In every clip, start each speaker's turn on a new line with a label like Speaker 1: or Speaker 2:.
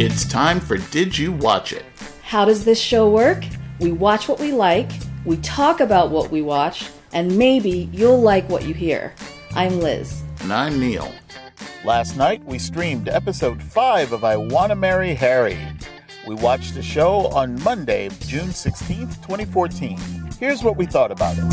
Speaker 1: It's time for Did You Watch It?
Speaker 2: How does this show work? We watch what we like, we talk about what we watch, and maybe you'll like what you hear. I'm Liz.
Speaker 1: And I'm Neil.
Speaker 3: Last night, we streamed episode 5 of I Wanna Marry Harry. We watched the show on Monday, June 16th, 2014. Here's what we thought about it.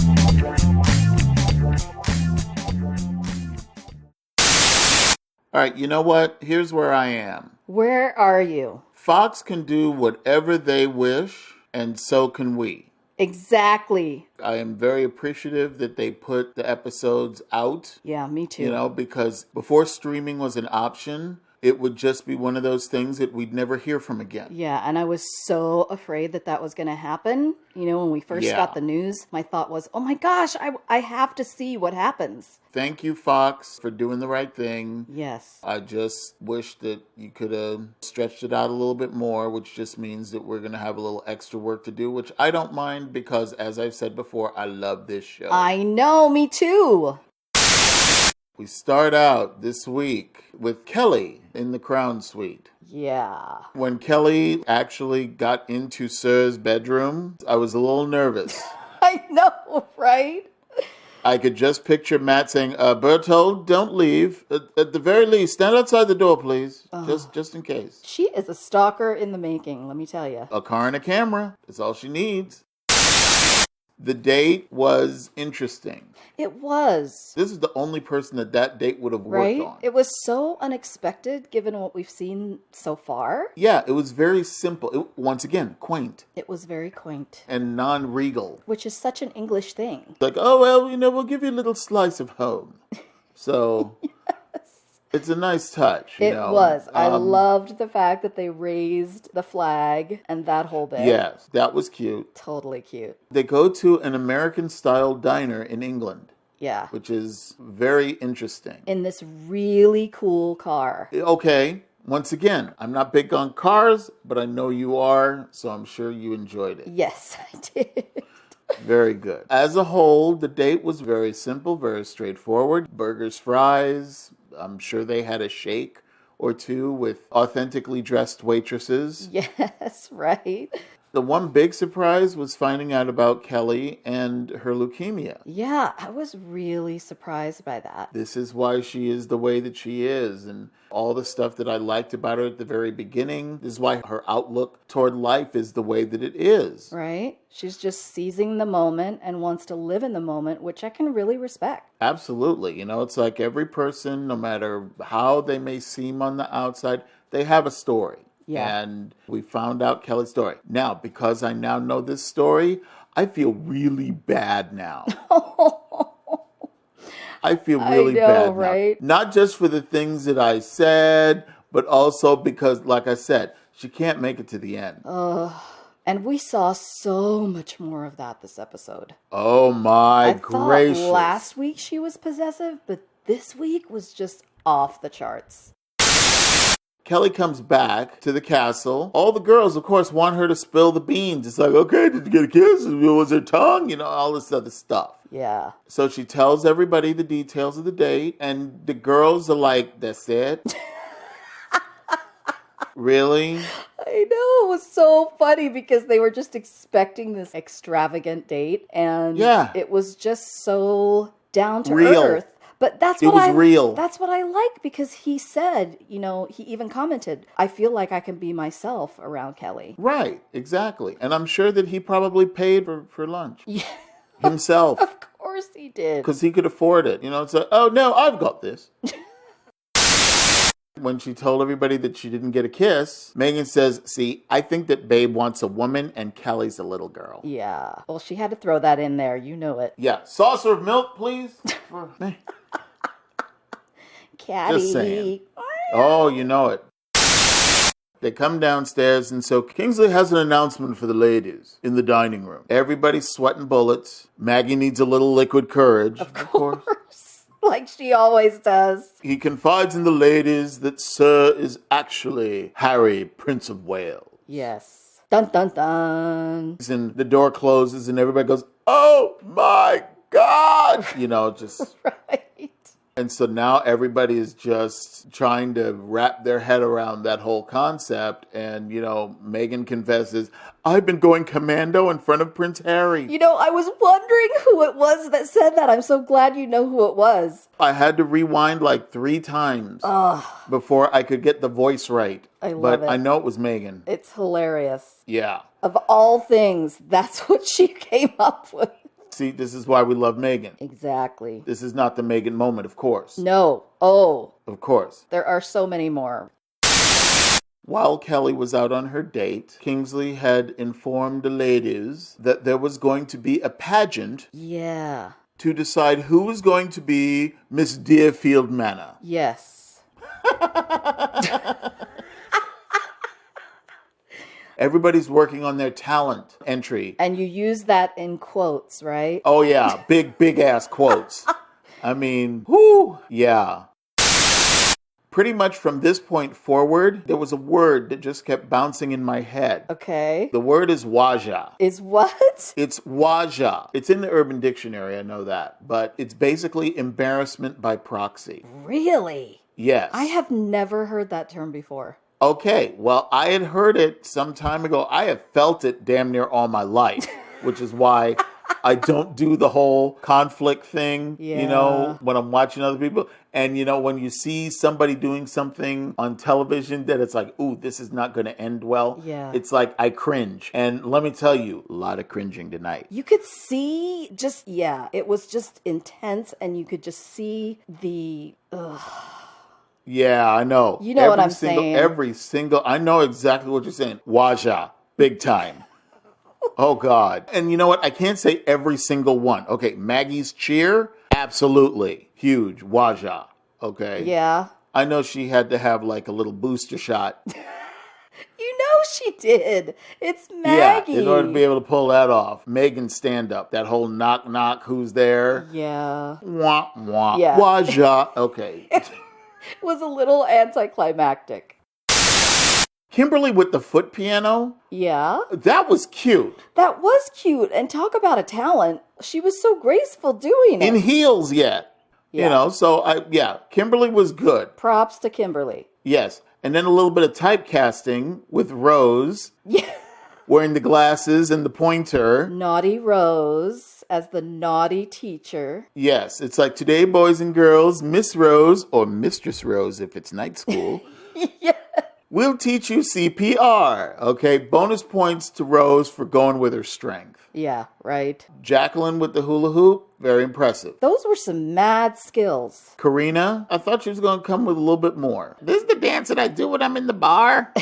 Speaker 1: All right, you know what? Here's where I am.
Speaker 2: Where are you?
Speaker 1: Fox can do whatever they wish, and so can we.
Speaker 2: Exactly.
Speaker 1: I am very appreciative that they put the episodes out.
Speaker 2: Yeah, me too.
Speaker 1: Because before streaming was an option, it would just be one of those things that we'd never hear from again.
Speaker 2: Yeah, and I was so afraid that was going to happen. When we first got the news, my thought was, oh my gosh, I have to see what happens.
Speaker 1: Thank you, Fox, for doing the right thing.
Speaker 2: Yes.
Speaker 1: I just wish that you could have stretched it out a little bit more, which just means that we're going to have a little extra work to do, which I don't mind because, as I've said before, I love this show.
Speaker 2: I know, me too.
Speaker 1: We start out this week with Kelly in the Crown Suite.
Speaker 2: Yeah.
Speaker 1: When Kelly actually got into Sir's bedroom, I was a little nervous.
Speaker 2: I know, right?
Speaker 1: I could just picture Matt saying, Bertold, don't leave. At the very least, stand outside the door, please. Just in case.
Speaker 2: She is a stalker in the making, let me tell you.
Speaker 1: A car and a camera. That's all she needs. The date was interesting.
Speaker 2: It was.
Speaker 1: This is the only person that date would have worked on.
Speaker 2: It was so unexpected given what we've seen so far.
Speaker 1: Yeah, it was very simple. Once again, quaint.
Speaker 2: It was very quaint.
Speaker 1: And non-regal.
Speaker 2: Which is such an English thing.
Speaker 1: Like, oh, well, we'll give you a little slice of home. So... yes. It's a nice touch,
Speaker 2: It was. I loved the fact that they raised the flag and that whole bit.
Speaker 1: Yes, that was cute.
Speaker 2: Totally cute.
Speaker 1: They go to an American-style diner in England.
Speaker 2: Yeah.
Speaker 1: Which is very interesting.
Speaker 2: In this really cool car.
Speaker 1: Okay. Once again, I'm not big on cars, but I know you are, so I'm sure you enjoyed it.
Speaker 2: Yes, I did.
Speaker 1: Very good. As a whole, the date was very simple, very straightforward. Burgers, fries. I'm sure they had a shake or two with authentically dressed waitresses.
Speaker 2: Yes, right.
Speaker 1: The one big surprise was finding out about Kelly and her leukemia.
Speaker 2: Yeah, I was really surprised by that.
Speaker 1: This is why she is the way that she is, and all the stuff that I liked about her at the very beginning. This is why her outlook toward life is the way that it is.
Speaker 2: Right? She's just seizing the moment and wants to live in the moment, which I can really respect.
Speaker 1: Absolutely. It's like every person, no matter how they may seem on the outside, they have a story.
Speaker 2: Yeah.
Speaker 1: And we found out Kelly's story. Now, because I now know this story, I feel really bad now. I feel really bad
Speaker 2: right?
Speaker 1: now. Not just for the things that I said, but also because, like I said, she can't make it to the end.
Speaker 2: And we saw so much more of that this episode.
Speaker 1: Oh my gracious.
Speaker 2: I thought last week she was possessive, but this week was just off the charts.
Speaker 1: Kelly comes back to the castle. All the girls, of course, want her to spill the beans. It's like, okay, did you get a kiss? Was her tongue? All this other stuff.
Speaker 2: Yeah.
Speaker 1: So she tells everybody the details of the date, and the girls are like, that's it? Really?
Speaker 2: I know. It was so funny because they were just expecting this extravagant date, and it was just so down to earth. But that's what
Speaker 1: real.
Speaker 2: That's what I like because he said, he even commented, I feel like I can be myself around Kelly.
Speaker 1: Right, exactly. And I'm sure that he probably paid for lunch.
Speaker 2: Yeah.
Speaker 1: Himself.
Speaker 2: Of course he did.
Speaker 1: Because he could afford it. It's like, oh no, I've got this. When she told everybody that she didn't get a kiss, Megan says, see, I think that Babe wants a woman and Kelly's a little girl.
Speaker 2: Yeah. Well, she had to throw that in there. You know it.
Speaker 1: Yeah. Saucer of milk, please.
Speaker 2: Catty.
Speaker 1: Just saying. Oh, you know it. They come downstairs, and so Kingsley has an announcement for the ladies in the dining room. Everybody's sweating bullets. Maggie needs a little liquid courage.
Speaker 2: Of course. Like she always does.
Speaker 1: He confides in the ladies that Sir is actually Harry, Prince of Wales.
Speaker 2: Yes. Dun, dun, dun.
Speaker 1: And the door closes, and everybody goes, oh my God! Just...
Speaker 2: Right.
Speaker 1: And so now everybody is just trying to wrap their head around that whole concept. And, Meghan confesses, I've been going commando in front of Prince Harry.
Speaker 2: I was wondering who it was that said that. I'm so glad you know who it was.
Speaker 1: I had to rewind like 3 times before I could get the voice right.
Speaker 2: I love it.
Speaker 1: But I know it was Meghan.
Speaker 2: It's hilarious.
Speaker 1: Yeah.
Speaker 2: Of all things, that's what she came up with.
Speaker 1: See, this is why we love Meghan.
Speaker 2: Exactly.
Speaker 1: This is not the Meghan moment, of course.
Speaker 2: No. Oh.
Speaker 1: Of course.
Speaker 2: There are so many more.
Speaker 1: While Kelly was out on her date, Kingsley had informed the ladies that there was going to be a pageant.
Speaker 2: Yeah.
Speaker 1: To decide who was going to be Miss Deerfield Manor.
Speaker 2: Yes.
Speaker 1: Everybody's working on their talent entry.
Speaker 2: And you use that in quotes, right?
Speaker 1: Oh, yeah. Big ass quotes. I mean, whoo, yeah. Pretty much from this point forward, there was a word that just kept bouncing in my head.
Speaker 2: Okay.
Speaker 1: The word is waja.
Speaker 2: Is what?
Speaker 1: It's waja. It's in the Urban Dictionary, I know that. But it's basically embarrassment by proxy.
Speaker 2: Really?
Speaker 1: Yes.
Speaker 2: I have never heard that term before.
Speaker 1: Okay, well, I had heard it some time ago. I have felt it damn near all my life, which is why I don't do the whole conflict thing, when I'm watching other people. And, when you see somebody doing something on television that it's like, ooh, this is not going to end well.
Speaker 2: Yeah.
Speaker 1: It's like I cringe. And let me tell you, a lot of cringing tonight.
Speaker 2: You could see it was just intense, and you could just see the...
Speaker 1: Yeah, I know.
Speaker 2: You know what I'm saying.
Speaker 1: I know exactly what you're saying. Waja, big time. Oh, God. And you know what? I can't say every single one. Okay, Maggie's cheer, absolutely. Huge. Waja. Okay.
Speaker 2: Yeah.
Speaker 1: I know she had to have like a little booster shot.
Speaker 2: She did. It's Maggie.
Speaker 1: Yeah, in order to be able to pull that off. Meghan stand-up. That whole knock, who's there?
Speaker 2: Yeah.
Speaker 1: Wah, wah.
Speaker 2: Yeah.
Speaker 1: Waja. Okay.
Speaker 2: Was a little anticlimactic.
Speaker 1: Kimberly with the foot piano.
Speaker 2: Yeah.
Speaker 1: That was cute.
Speaker 2: That was cute. And talk about a talent. She was so graceful doing it.
Speaker 1: In heels yet.
Speaker 2: Yeah.
Speaker 1: Kimberly was good.
Speaker 2: Props to Kimberly.
Speaker 1: Yes. And then a little bit of typecasting with Rose.
Speaker 2: Yeah.
Speaker 1: Wearing the glasses and the pointer.
Speaker 2: Naughty Rose as the naughty teacher.
Speaker 1: Yes. It's like, today, boys and girls, Miss Rose, or Mistress Rose if it's night school.
Speaker 2: Yeah.
Speaker 1: We'll teach you CPR. Okay. Bonus points to Rose for going with her strength.
Speaker 2: Yeah, right.
Speaker 1: Jacqueline with the hula hoop. Very impressive.
Speaker 2: Those were some mad skills.
Speaker 1: Karina, I thought she was going to come with a little bit more. This is the dance that I do when I'm in the bar.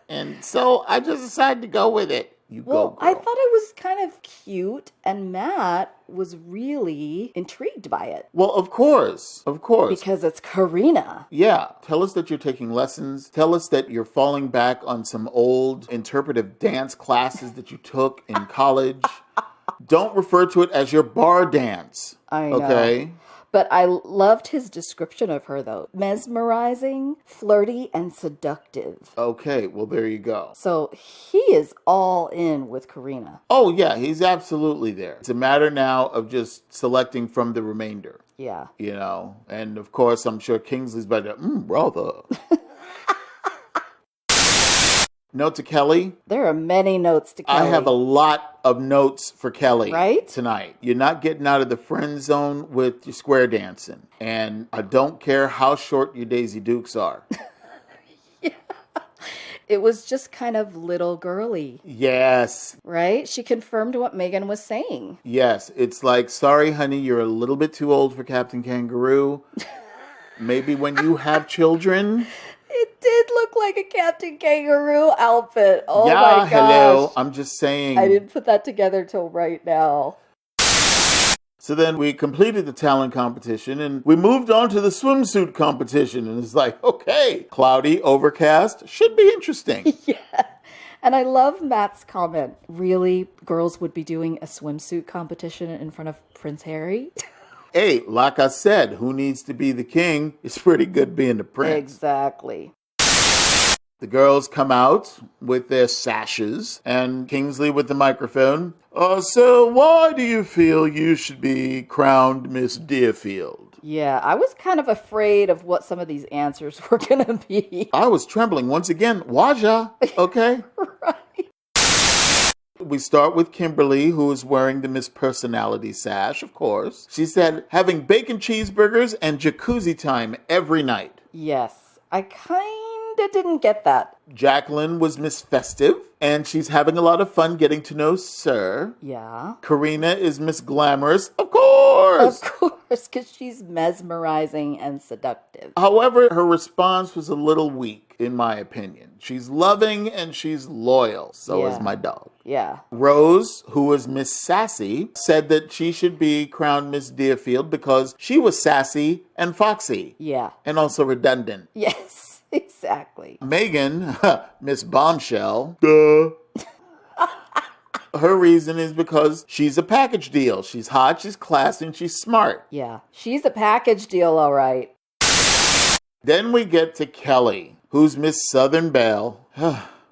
Speaker 1: And so I just decided to go with it. Go, girl.
Speaker 2: I thought it was kind of cute, and Matt was really intrigued by it.
Speaker 1: Well, of course.
Speaker 2: Because it's Karina.
Speaker 1: Yeah. Tell us that you're taking lessons. Tell us that you're falling back on some old interpretive dance classes that you took in college. Don't refer to it as your bar dance.
Speaker 2: I know.
Speaker 1: Okay?
Speaker 2: But I loved his description of her, though. Mesmerizing, flirty, and seductive.
Speaker 1: Okay, well, there you go.
Speaker 2: So he is all in with Karina.
Speaker 1: Oh, yeah, he's absolutely there. It's a matter now of just selecting from the remainder.
Speaker 2: Yeah.
Speaker 1: And of course, I'm sure Kingsley's better. Brother. Note to Kelly.
Speaker 2: There are many notes to Kelly.
Speaker 1: I have a lot of notes for Kelly
Speaker 2: tonight.
Speaker 1: You're not getting out of the friend zone with your square dancing. And I don't care how short your Daisy Dukes are.
Speaker 2: Yeah. It was just kind of little girly.
Speaker 1: Yes.
Speaker 2: Right? She confirmed what Meghan was saying.
Speaker 1: Yes. It's like, sorry, honey, you're a little bit too old for Captain Kangaroo. Maybe when you have children...
Speaker 2: It did look like a Captain Kangaroo outfit. Oh my gosh.
Speaker 1: Hello. I'm just saying.
Speaker 2: I didn't put that together till right now.
Speaker 1: So then we completed the talent competition and we moved on to the swimsuit competition. And it's like, okay, cloudy, overcast, should be interesting.
Speaker 2: Yeah. And I love Matt's comment. Really, girls would be doing a swimsuit competition in front of Prince Harry?
Speaker 1: Hey, like I said, who needs to be the king? It's pretty good being the prince.
Speaker 2: Exactly.
Speaker 1: The girls come out with their sashes and Kingsley with the microphone. So why do you feel you should be crowned Miss Deerfield?
Speaker 2: Yeah, I was kind of afraid of what some of these answers were going to be.
Speaker 1: I was trembling. Once again, Waja, okay?
Speaker 2: Right.
Speaker 1: We start with Kimberly, who is wearing the Miss Personality sash, of course. She said, having bacon cheeseburgers and jacuzzi time every night.
Speaker 2: Yes, I kind of didn't get that.
Speaker 1: Jacqueline was Miss Festive, and she's having a lot of fun getting to know Sir.
Speaker 2: Yeah.
Speaker 1: Karina is Miss Glamorous, of course.
Speaker 2: Of course, because she's mesmerizing and seductive.
Speaker 1: However, her response was a little weak, in my opinion. She's loving and she's loyal. So is my dog.
Speaker 2: Yeah.
Speaker 1: Rose, who was Miss Sassy, said that she should be crowned Miss Deerfield because she was sassy and foxy.
Speaker 2: Yeah.
Speaker 1: And also redundant.
Speaker 2: Yes, exactly.
Speaker 1: Megan, Miss Bombshell, duh. Her reason is because she's a package deal. She's hot, she's classy, and she's smart.
Speaker 2: Yeah, she's a package deal, all right.
Speaker 1: Then we get to Kelly, who's Miss Southern Belle.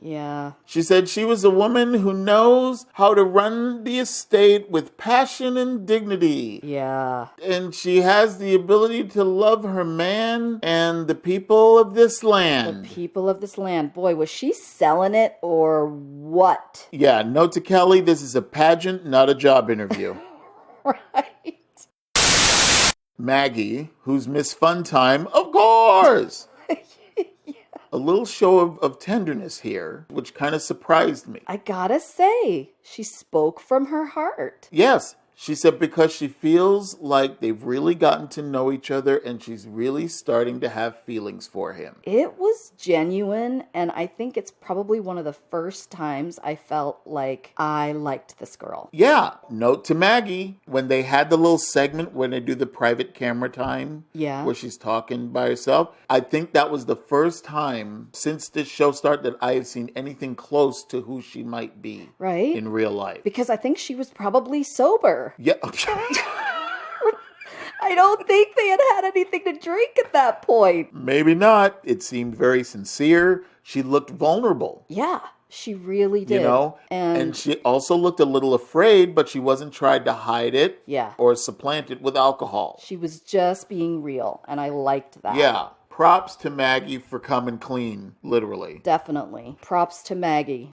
Speaker 2: Yeah.
Speaker 1: She said she was a woman who knows how to run the estate with passion and dignity.
Speaker 2: Yeah.
Speaker 1: And she has the ability to love her man and the people of this land.
Speaker 2: The people of this land. Boy, was she selling it or what?
Speaker 1: Yeah, note to Kelly, this is a pageant, not a job interview.
Speaker 2: Right.
Speaker 1: Maggie, who's Miss Fun Time, of course. A little show of tenderness here, which kind of surprised me.
Speaker 2: I gotta say, she spoke from her heart.
Speaker 1: Yes. She said because she feels like they've really gotten to know each other and she's really starting to have feelings for him.
Speaker 2: It was genuine, and I think it's probably one of the first times I felt like I liked this girl.
Speaker 1: Yeah. Note to Maggie, when they had the little segment when they do the private camera time, where she's talking by herself, I think that was the first time since this show started that I have seen anything close to who she might be in real life.
Speaker 2: Because I think she was probably sober.
Speaker 1: Yeah.
Speaker 2: I don't think they had anything to drink at that point.
Speaker 1: Maybe not. It seemed very sincere. She looked vulnerable.
Speaker 2: Yeah, she really did.
Speaker 1: You know? And she also looked a little afraid, but she wasn't trying to hide it or supplant it with alcohol.
Speaker 2: She was just being real, and I liked that.
Speaker 1: Yeah. Props to Maggie for coming clean, literally.
Speaker 2: Definitely. Props to Maggie.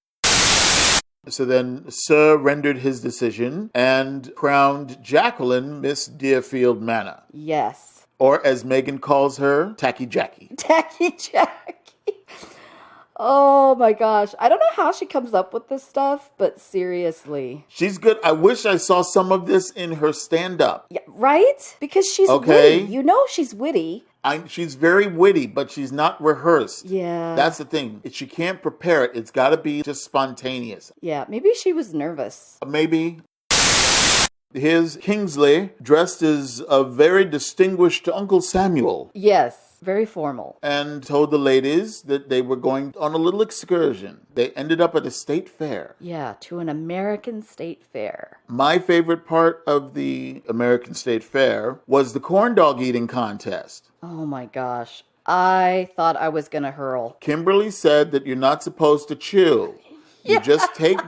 Speaker 1: So then Sir rendered his decision and crowned Jacqueline Miss Deerfield Manor.
Speaker 2: Yes.
Speaker 1: Or as Megan calls her, Tacky Jackie.
Speaker 2: Tacky Jackie. Oh my gosh. I don't know how she comes up with this stuff, but seriously.
Speaker 1: She's good. I wish I saw some of this in her stand-up.
Speaker 2: Yeah, right? Because she's witty. You know she's witty.
Speaker 1: She's very witty, but she's not rehearsed.
Speaker 2: Yeah.
Speaker 1: That's the thing. She can't prepare it. It's got to be just spontaneous.
Speaker 2: Yeah, maybe she was nervous.
Speaker 1: Maybe. Here's Kingsley, dressed as a very distinguished Uncle Samuel.
Speaker 2: Yes. Very formal.
Speaker 1: And told the ladies that they were going on a little excursion. They ended up at a state fair.
Speaker 2: Yeah, to an American state fair.
Speaker 1: My favorite part of the American state fair was the corn dog eating contest.
Speaker 2: Oh my gosh. I thought I was going to hurl.
Speaker 1: Kimberly said that you're not supposed to chew. You just take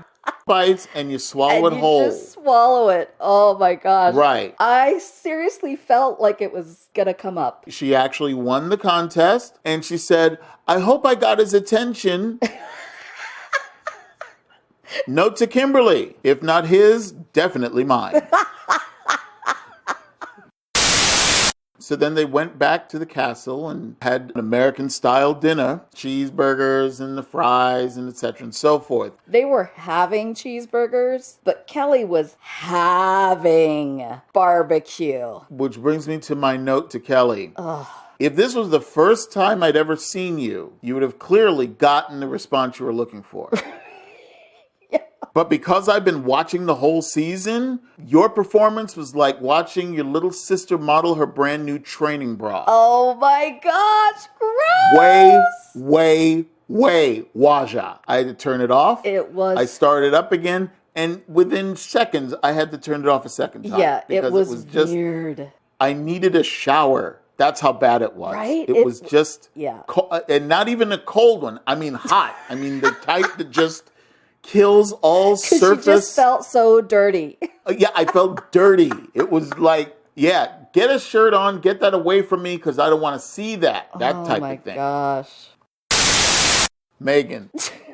Speaker 1: bites and you swallow it whole.
Speaker 2: Just swallow it. Oh my gosh.
Speaker 1: Right.
Speaker 2: I seriously felt like it was gonna come up.
Speaker 1: She actually won the contest and she said, I hope I got his attention. Note to Kimberly, if not his, definitely mine. So then they went back to the castle and had an American-style dinner, cheeseburgers and the fries and etc. and so forth.
Speaker 2: They were having cheeseburgers, but Kelly was having barbecue.
Speaker 1: Which brings me to my note to Kelly.
Speaker 2: Ugh.
Speaker 1: If this was the first time I'd ever seen you, you would have clearly gotten the response you were looking for. But because I've been watching the whole season, your performance was like watching your little sister model her brand new training bra.
Speaker 2: Oh my gosh, gross!
Speaker 1: Way, Waja. I had to turn it off. I started up again, and within seconds, I had to turn it off a second time.
Speaker 2: Yeah, it was just weird.
Speaker 1: I needed a shower. That's how bad it was.
Speaker 2: Right?
Speaker 1: It was just, and not even a cold one. I mean hot. I mean the type that just kills all surface.
Speaker 2: You just felt so dirty.
Speaker 1: Yeah, I felt dirty. It was like, get a shirt on, get that away from me because I don't want to see that. That type of thing.
Speaker 2: Oh my gosh.
Speaker 1: Megan.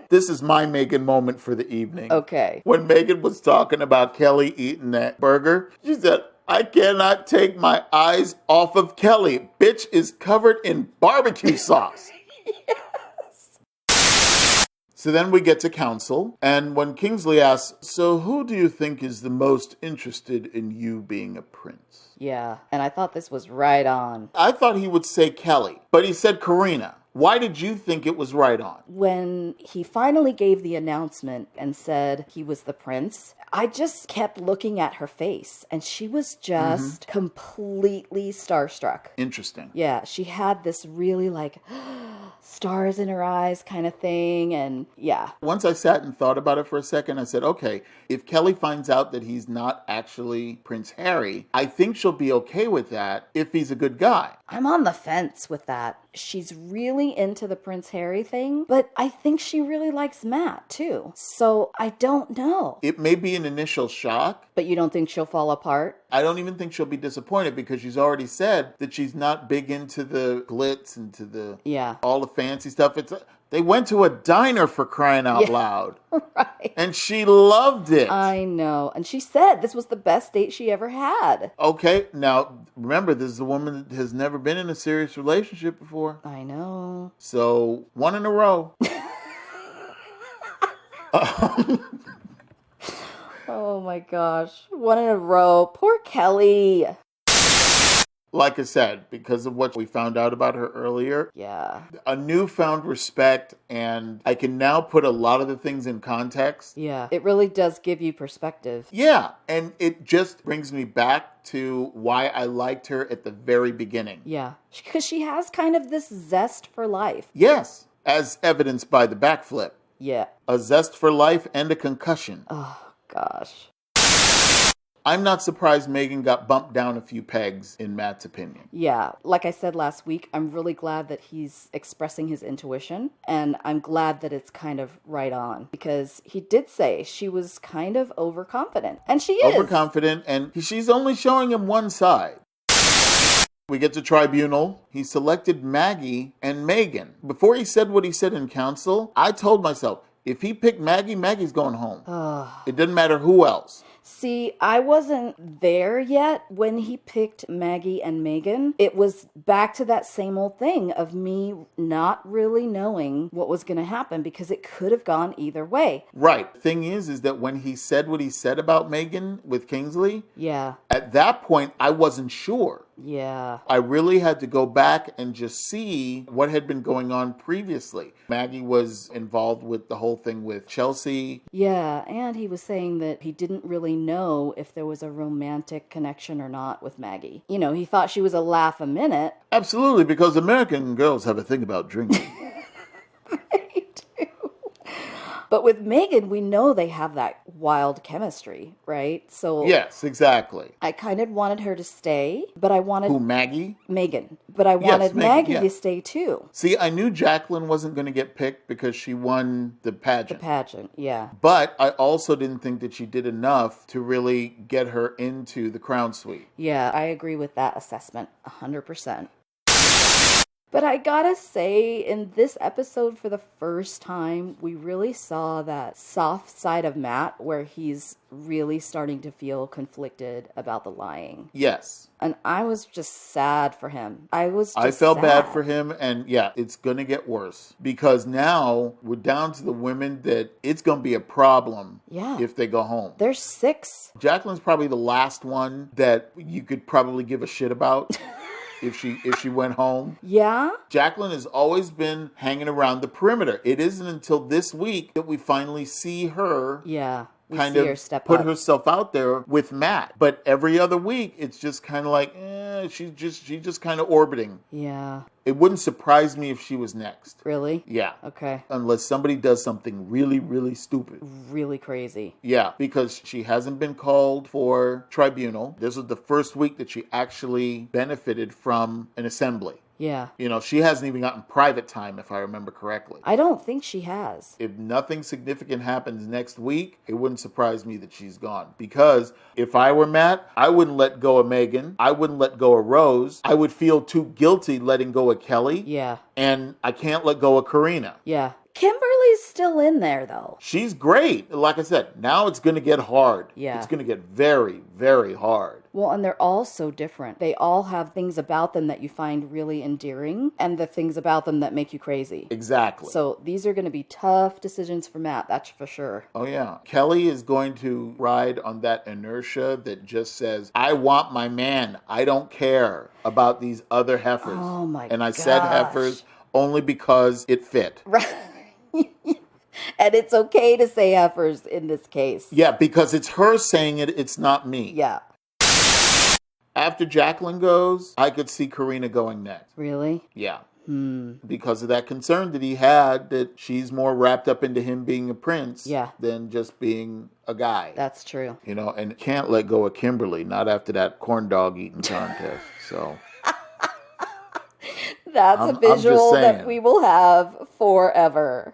Speaker 1: This is my Megan moment for the evening.
Speaker 2: Okay.
Speaker 1: When Megan was talking about Kelly eating that burger, she said, I cannot take my eyes off of Kelly. Bitch is covered in barbecue sauce.
Speaker 2: Yes.
Speaker 1: So then we get to council, and when Kingsley asks, so who do you think is the most interested in you being a prince?
Speaker 2: Yeah, and I thought this was right on.
Speaker 1: I thought he would say Kelly, but he said Karina. Why did you think it was right on?
Speaker 2: When he finally gave the announcement and said he was the prince, I just kept looking at her face, and she was just completely starstruck.
Speaker 1: Interesting.
Speaker 2: Yeah, she had this really like stars in her eyes kind of thing, and yeah.
Speaker 1: Once I sat and thought about it for a second, I said, okay, if Kelly finds out that he's not actually Prince Harry, I think she'll be okay with that if he's a good guy.
Speaker 2: I'm on the fence with that. She's really into the Prince Harry thing, but I think she really likes Matt too. So I don't know.
Speaker 1: It may be an initial shock.
Speaker 2: But you don't think she'll fall apart?
Speaker 1: I don't even think she'll be disappointed because she's already said that she's not big into the glitz and to the all the fancy stuff. They went to a diner for crying out loud.
Speaker 2: Right.
Speaker 1: And she loved it.
Speaker 2: I know. And she said this was the best date she ever had.
Speaker 1: Okay. Now, remember, this is a woman that has never been in a serious relationship before.
Speaker 2: I know.
Speaker 1: So, one in a row.
Speaker 2: Oh my gosh. One in a row. Poor Kelly.
Speaker 1: Like I said, because of what we found out about her earlier.
Speaker 2: Yeah.
Speaker 1: A newfound respect, and I can now put a lot of the things in context.
Speaker 2: Yeah. It really does give you perspective.
Speaker 1: Yeah. And it just brings me back to why I liked her at the very beginning.
Speaker 2: Yeah. Because she has kind of this zest for life.
Speaker 1: Yes. As evidenced by the backflip.
Speaker 2: Yeah.
Speaker 1: A zest for life and a concussion.
Speaker 2: Oh, gosh.
Speaker 1: I'm not surprised Megan got bumped down a few pegs, in Matt's opinion.
Speaker 2: Yeah, like I said last week, I'm really glad that he's expressing his intuition, and I'm glad that it's kind of right on, because he did say she was kind of overconfident, and she is.
Speaker 1: Overconfident, and she's only showing him one side. We get to tribunal. He selected Maggie and Megan. Before he said what he said in council, I told myself, if he picked Maggie, Maggie's going home. It didn't matter who else.
Speaker 2: See, I wasn't there yet when he picked Maggie and Megan. It was back to that same old thing of me not really knowing what was going to happen because it could have gone either way.
Speaker 1: Right. The thing is that when he said what he said about Megan with Kingsley,
Speaker 2: yeah,
Speaker 1: at that point, I wasn't sure.
Speaker 2: Yeah.
Speaker 1: I really had to go back and just see what had been going on previously. Maggie was involved with the whole thing with Chelsea.
Speaker 2: Yeah, and he was saying that he didn't really know if there was a romantic connection or not with Maggie. You know, he thought she was a laugh a minute.
Speaker 1: Absolutely, because American girls have a thing about drinking.
Speaker 2: They do. But with Megan, we know they have that wild chemistry, right? So
Speaker 1: yes, exactly.
Speaker 2: I kind of wanted her to stay, but I wanted...
Speaker 1: Who, Maggie?
Speaker 2: Megan. But I wanted Maggie
Speaker 1: yeah.
Speaker 2: to stay too.
Speaker 1: See, I knew Jacqueline wasn't going to get picked because she won the pageant.
Speaker 2: The pageant, yeah.
Speaker 1: But I also didn't think that she did enough to really get her into the crown suite.
Speaker 2: Yeah, I agree with that assessment 100%. But I gotta say, in this episode, for the first time, we really saw that soft side of Matt where he's really starting to feel conflicted about the lying.
Speaker 1: Yes.
Speaker 2: And I was just sad for him. I
Speaker 1: felt bad for him, and yeah, it's going to get worse. Because now we're down to the women that it's going to be a problem if they go home.
Speaker 2: There's 6.
Speaker 1: Jacqueline's probably the last one that you could probably give a shit about. If she went home.
Speaker 2: Yeah?
Speaker 1: Jacqueline has always been hanging around the perimeter. It isn't until this week that we finally see her kind of put herself out there with Matt. But every other week, it's just kind of like, she's just kind of orbiting.
Speaker 2: Yeah.
Speaker 1: It wouldn't surprise me if she was next.
Speaker 2: Really?
Speaker 1: Yeah.
Speaker 2: Okay.
Speaker 1: Unless somebody does something really, really stupid.
Speaker 2: Really crazy.
Speaker 1: Yeah, because she hasn't been called for tribunal. This was the first week that she actually benefited from an assembly.
Speaker 2: Yeah.
Speaker 1: You know, she hasn't even gotten private time, if I remember correctly.
Speaker 2: I don't think she has.
Speaker 1: If nothing significant happens next week, it wouldn't surprise me that she's gone. Because if I were Matt, I wouldn't let go of Megan. I wouldn't let go of Rose. I would feel too guilty letting go of Kelly.
Speaker 2: Yeah.
Speaker 1: And I can't let go of Karina.
Speaker 2: Yeah. Kimberly's still in there, though.
Speaker 1: She's great. Like I said, now it's going to get hard.
Speaker 2: Yeah.
Speaker 1: It's going to get very, very hard.
Speaker 2: Well, and they're all so different. They all have things about them that you find really endearing and the things about them that make you crazy.
Speaker 1: Exactly.
Speaker 2: So these are going to be tough decisions for Matt, that's for sure.
Speaker 1: Oh, yeah. Kelly is going to ride on that inertia that just says, I want my man. I don't care about these other heifers.
Speaker 2: Oh, my
Speaker 1: And I said heifers only because it fit.
Speaker 2: Right. And it's okay to say heifers in this case.
Speaker 1: Yeah, because it's her saying it, it's not me.
Speaker 2: Yeah.
Speaker 1: After Jacqueline goes, I could see Karina going next.
Speaker 2: Really?
Speaker 1: Yeah. Because of that concern that he had that she's more wrapped up into him being a prince than just being a guy.
Speaker 2: That's true.
Speaker 1: You know, and can't let go of Kimberly, not after that corn dog eating contest. So
Speaker 2: that's a visual that we will have forever.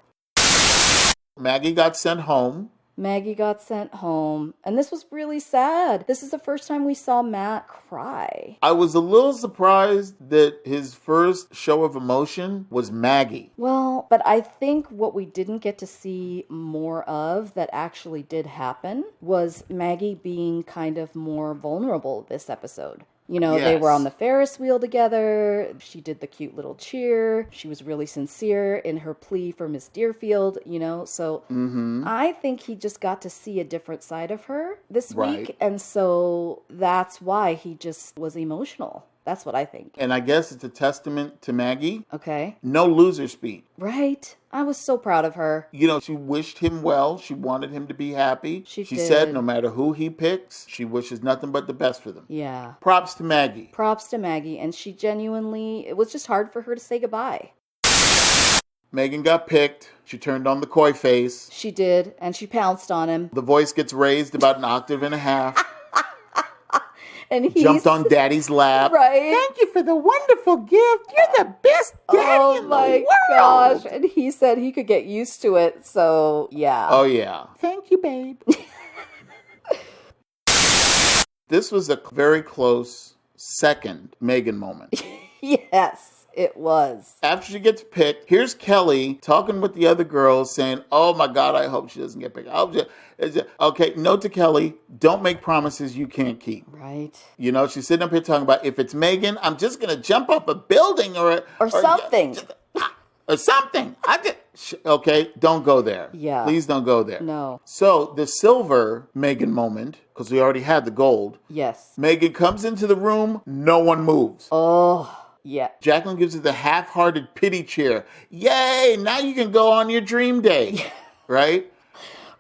Speaker 1: Maggie got sent home.
Speaker 2: Maggie got sent home. And this was really sad. This is the first time we saw Matt cry.
Speaker 1: I was a little surprised that his first show of emotion was Maggie.
Speaker 2: Well, but I think what we didn't get to see more of that actually did happen was Maggie being kind of more vulnerable this episode. You know, They were on the Ferris wheel together. She did the cute little cheer. She was really sincere in her plea for Miss Deerfield, you know. So I think he just got to see a different side of her this week. And so that's why he just was emotional. That's what I think.
Speaker 1: And I guess it's a testament to Maggie.
Speaker 2: Okay.
Speaker 1: No loser speak.
Speaker 2: Right. I was so proud of her.
Speaker 1: You know, she wished him well. She wanted him to be happy. She
Speaker 2: did.
Speaker 1: said no matter who he picks, she wishes nothing but the best for them.
Speaker 2: Yeah.
Speaker 1: Props to Maggie.
Speaker 2: Props to Maggie. And she genuinely, it was just hard for her to say goodbye.
Speaker 1: Megan got picked. She turned on the coy face.
Speaker 2: She did. And she pounced on him.
Speaker 1: The voice gets raised about an octave and a half.
Speaker 2: And he
Speaker 1: jumped on Daddy's lap.
Speaker 2: Right.
Speaker 1: Thank you for the wonderful gift. You're the best daddy in the world.
Speaker 2: Oh my gosh. And he said he could get used to it. So, yeah.
Speaker 1: Oh, yeah. Thank you, babe. This was a very close second Megan moment.
Speaker 2: Yes. It was.
Speaker 1: After she gets picked, here's Kelly talking with the other girls saying, oh my God, I hope she doesn't get picked. Okay, note to Kelly, don't make promises you can't keep.
Speaker 2: Right.
Speaker 1: You know, she's sitting up here talking about, if it's Megan, I'm just going to jump off a building or
Speaker 2: something.
Speaker 1: Or something. Okay, don't go there.
Speaker 2: Yeah.
Speaker 1: Please don't go there.
Speaker 2: No.
Speaker 1: So the silver Megan moment, because we already had the gold.
Speaker 2: Yes.
Speaker 1: Megan comes into the room, no one moves.
Speaker 2: Oh. Yeah.
Speaker 1: Jacqueline gives her the half-hearted pity cheer. Yay! Now you can go on your dream day. Right?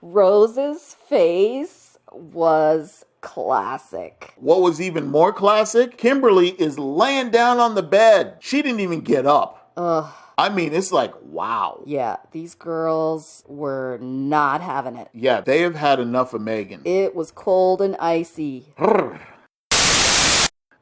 Speaker 2: Rose's face was classic.
Speaker 1: What was even more classic? Kimberly is laying down on the bed. She didn't even get up.
Speaker 2: Ugh.
Speaker 1: I mean, it's like, wow.
Speaker 2: Yeah, these girls were not having it.
Speaker 1: Yeah, they have had enough of Megan.
Speaker 2: It was cold and icy.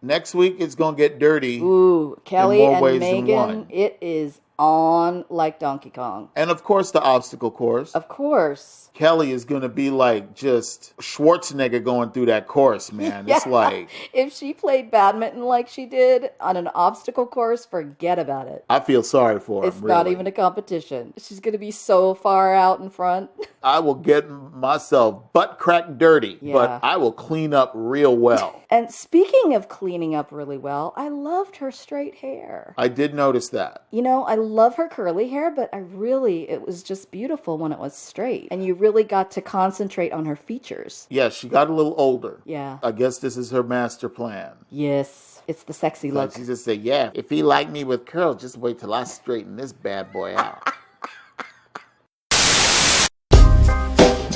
Speaker 1: Next week, it's going to get dirty.
Speaker 2: Ooh, Kelly and Megan, it is on like Donkey Kong.
Speaker 1: And of course, the obstacle course.
Speaker 2: Of course.
Speaker 1: Kelly is going to be like just Schwarzenegger going through that course, man. Yeah. It's like...
Speaker 2: If she played badminton like she did on an obstacle course, forget about it.
Speaker 1: I feel sorry for her,
Speaker 2: It's not even a competition. She's going to be so far out in front.
Speaker 1: I will get myself butt crack dirty, but I will clean up real well.
Speaker 2: And speaking of cleaning up really well, I loved her straight hair.
Speaker 1: I did notice that.
Speaker 2: You know, I love her curly hair, but it was just beautiful when it was straight. And you really got to concentrate on her features.
Speaker 1: Yeah, she got a little older.
Speaker 2: Yeah.
Speaker 1: I guess this is her master plan.
Speaker 2: Yes, it's the sexy look.
Speaker 1: She just said, yeah, if he liked me with curls, just wait till I straighten this bad boy out.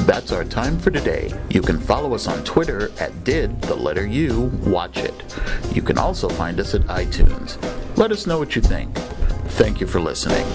Speaker 3: That's our time for today. You can follow us on Twitter at @DidTheLetterU.WatchIt. You can also find us at iTunes. Let us know what you think. Thank you for listening.